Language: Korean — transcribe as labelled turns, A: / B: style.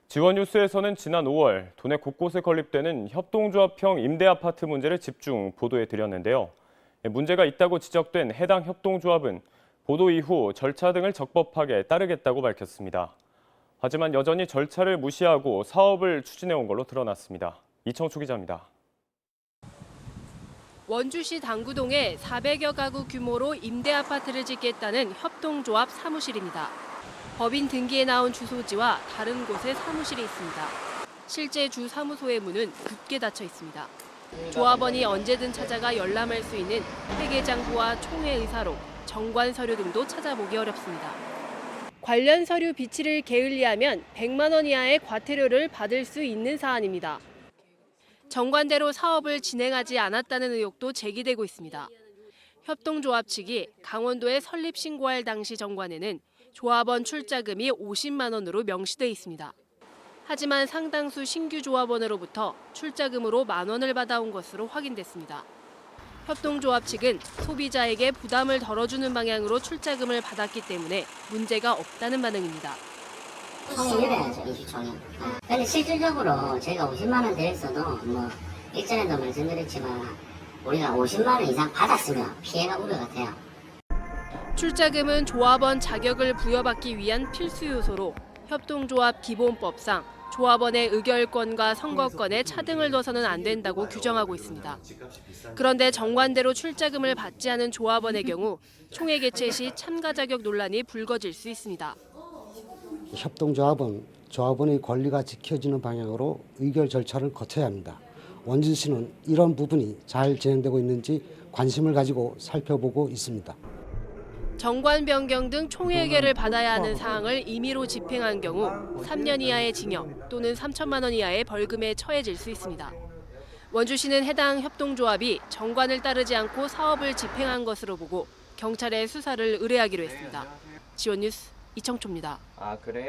A: 지원뉴스에서는 지난 5월 도내 곳곳에 건립되는 협동조합형 임대아파트 문제를 집중 보도해드렸는데요. 문제가 있다고 지적된 해당 협동조합은 보도 이후 절차 등을 적법하게 따르겠다고 밝혔습니다. 하지만 여전히 절차를 무시하고 사업을 추진해온 걸로 드러났습니다. 이청수 기자입니다.
B: 원주시 당구동에 400여 가구 규모로 임대아파트를 짓겠다는 협동조합 사무실입니다. 법인 등기에 나온 주소지와 다른 곳에 사무실이 있습니다. 실제 주 사무소의 문은 굳게 닫혀 있습니다. 조합원이 언제든 찾아가 열람할 수 있는 회계장부와 총회의사록, 정관 서류 등도 찾아보기 어렵습니다. 관련 서류 비치를 게을리하면 100만 원 이하의 과태료를 받을 수 있는 사안입니다. 정관대로 사업을 진행하지 않았다는 의혹도 제기되고 있습니다. 협동조합 측이 강원도에 설립 신고할 당시 정관에는 조합원 출자금이 50만 원으로 명시돼 있습니다. 하지만 상당수 신규 조합원으로부터 출자금으로 1만 원을 받아온 것으로 확인됐습니다. 협동조합 측은 소비자에게 부담을 덜어주는 방향으로 출자금을 받았기 때문에 문제가 없다는 반응입니다.
C: 총이 이래야죠, 인수총이. 근데 실질적으로 저희가 50만 원 드렸어도 일전에도 말씀드렸지만 우리가 50만 원 이상 받았으면 피해가 우려가 돼요.
B: 출자금은 조합원 자격을 부여받기 위한 필수 요소로 협동조합 기본법상 조합원의 의결권과 선거권에 차등을 둬서는 안 된다고 규정하고 있습니다. 그런데 정관대로 출자금을 받지 않은 조합원의 경우 총회 개최 시 참가 자격 논란이 불거질 수 있습니다.
D: 협동조합은 조합원의 권리가 지켜지는 방향으로 의결 절차를 거쳐야 합니다. 원주시는 이런 부분이 잘 진행되고 있는지 관심을 가지고 살펴보고 있습니다.
B: 정관 변경 등 총회 의결을 받아야 하는 사항을 임의로 집행한 경우 3년 이하의 징역 또는 3천만 원 이하의 벌금에 처해질 수 있습니다. 원주시는 해당 협동조합이 정관을 따르지 않고 사업을 집행한 것으로 보고 경찰에 수사를 의뢰하기로 했습니다. 지원뉴스 이청초입니다.